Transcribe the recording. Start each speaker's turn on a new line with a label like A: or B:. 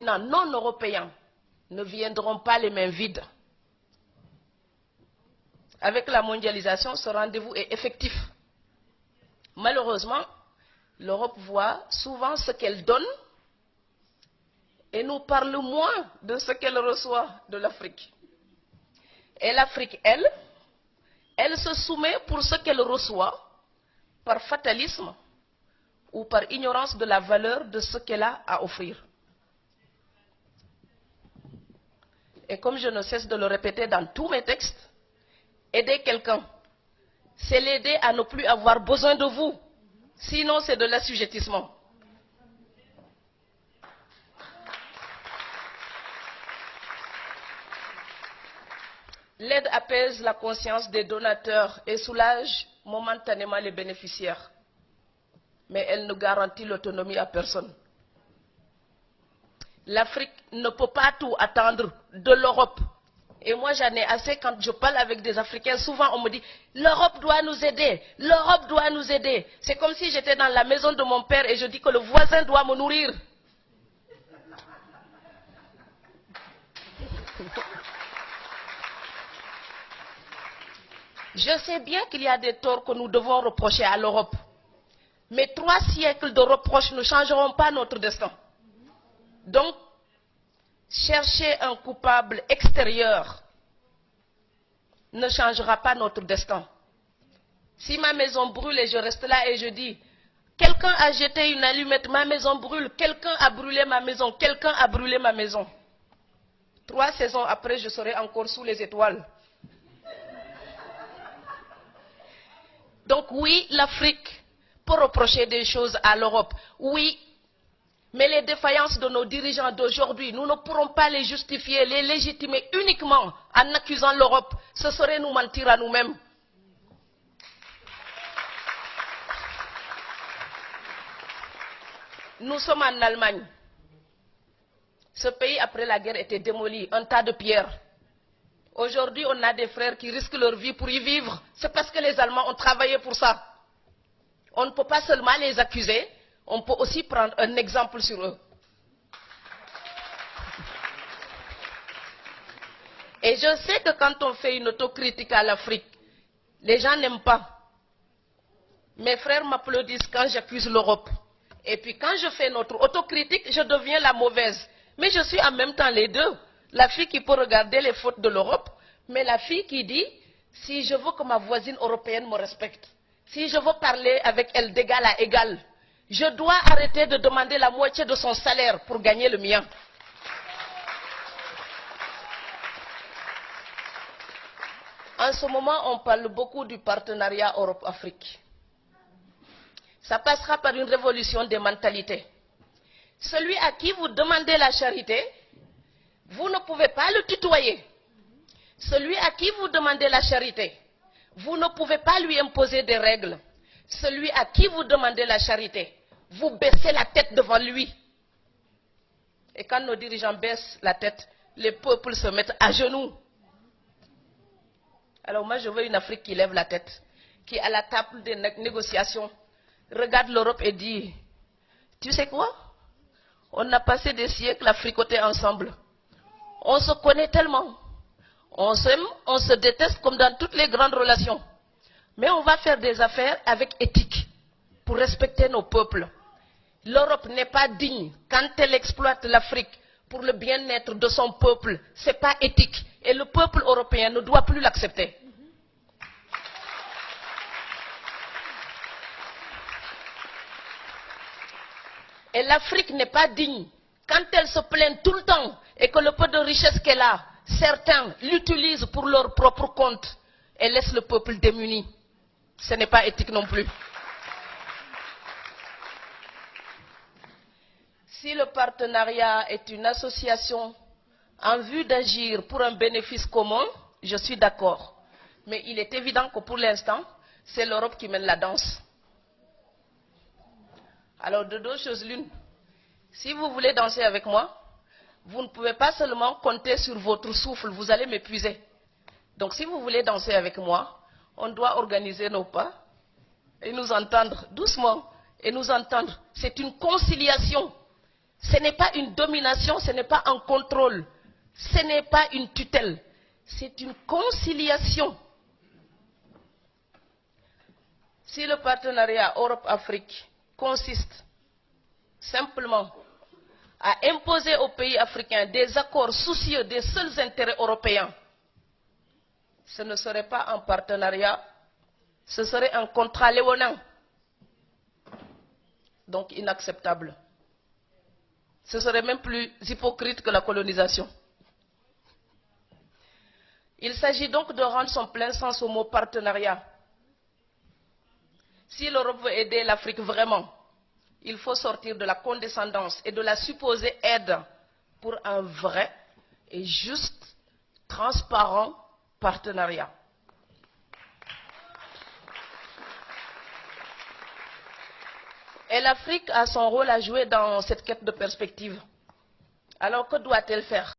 A: non européens ne viendront pas les mains vides. Avec la mondialisation, ce rendez-vous est effectif. Malheureusement, l'Europe voit souvent ce qu'elle donne et nous parle moins de ce qu'elle reçoit de l'Afrique. Et l'Afrique, elle se soumet pour ce qu'elle reçoit par fatalisme ou par ignorance de la valeur de ce qu'elle a à offrir. Et comme je ne cesse de le répéter dans tous mes textes, aider quelqu'un, c'est l'aider à ne plus avoir besoin de vous. Sinon, c'est de l'assujettissement. L'aide apaise la conscience des donateurs et soulage momentanément les bénéficiaires. Mais elle ne garantit l'autonomie à personne. L'Afrique ne peut pas tout attendre de l'Europe. Et moi, j'en ai assez quand je parle avec des Africains. Souvent, on me dit, l'Europe doit nous aider, l'Europe doit nous aider. C'est comme si j'étais dans la maison de mon père et je dis que le voisin doit me nourrir. Je sais bien qu'il y a des torts que nous devons reprocher à l'Europe. Mais 3 siècles de reproches ne changeront pas notre destin. Donc, chercher un coupable extérieur ne changera pas notre destin. Si ma maison brûle et je reste là et je dis, quelqu'un a jeté une allumette, ma maison brûle, quelqu'un a brûlé ma maison, quelqu'un a brûlé ma maison. 3 saisons après, je serai encore sous les étoiles. Donc oui, l'Afrique peut reprocher des choses à l'Europe. Oui, mais les défaillances de nos dirigeants d'aujourd'hui, nous ne pourrons pas les justifier, les légitimer uniquement en accusant l'Europe. Ce serait nous mentir à nous-mêmes. Nous sommes en Allemagne. Ce pays, après la guerre, était démoli, un tas de pierres. Aujourd'hui, on a des frères qui risquent leur vie pour y vivre. C'est parce que les Allemands ont travaillé pour ça. On ne peut pas seulement les accuser, on peut aussi prendre un exemple sur eux. Et je sais que quand on fait une autocritique à l'Afrique, les gens n'aiment pas. Mes frères m'applaudissent quand j'accuse l'Europe. Et puis quand je fais notre autocritique, je deviens la mauvaise. Mais je suis en même temps les deux. La fille qui peut regarder les fautes de l'Europe, mais la fille qui dit, si je veux que ma voisine européenne me respecte, si je veux parler avec elle d'égal à égal, je dois arrêter de demander la moitié de son salaire pour gagner le mien. En ce moment, on parle beaucoup du partenariat Europe-Afrique. Ça passera par une révolution des mentalités. Celui à qui vous demandez la charité, vous ne pouvez pas le tutoyer. Celui à qui vous demandez la charité, vous ne pouvez pas lui imposer des règles. Celui à qui vous demandez la charité, vous baissez la tête devant lui. Et quand nos dirigeants baissent la tête, les peuples se mettent à genoux. Alors moi, je veux une Afrique qui lève la tête, qui à la table des négociations regarde l'Europe et dit, tu sais quoi? On a passé des siècles à fricoter ensemble. On se connaît tellement. On s'aime, on se déteste comme dans toutes les grandes relations. Mais on va faire des affaires avec éthique pour respecter nos peuples. L'Europe n'est pas digne quand elle exploite l'Afrique pour le bien-être de son peuple. Ce n'est pas éthique. Et le peuple européen ne doit plus l'accepter. Et l'Afrique n'est pas digne quand elle se plaint tout le temps et que le peu de richesse qu'elle a, certains l'utilisent pour leur propre compte et laissent le peuple démuni. Ce n'est pas éthique non plus. Si le partenariat est une association en vue d'agir pour un bénéfice commun, je suis d'accord. Mais il est évident que pour l'instant, c'est l'Europe qui mène la danse. Alors de 2 choses l'une. Si vous voulez danser avec moi, vous ne pouvez pas seulement compter sur votre souffle, vous allez m'épuiser. Donc si vous voulez danser avec moi, on doit organiser nos pas et nous entendre doucement et nous entendre. C'est une conciliation. Ce n'est pas une domination, ce n'est pas un contrôle, ce n'est pas une tutelle, c'est une conciliation. Si le partenariat Europe-Afrique consiste simplement à imposer aux pays africains des accords soucieux des seuls intérêts européens, ce ne serait pas un partenariat, ce serait un contrat léonin. Donc inacceptable. Ce serait même plus hypocrite que la colonisation. Il s'agit donc de rendre son plein sens au mot partenariat. Si l'Europe veut aider l'Afrique vraiment, il faut sortir de la condescendance et de la supposée aide pour un vrai et juste, transparent partenariat. Et l'Afrique a son rôle à jouer dans cette quête de perspective. Alors que doit-elle faire?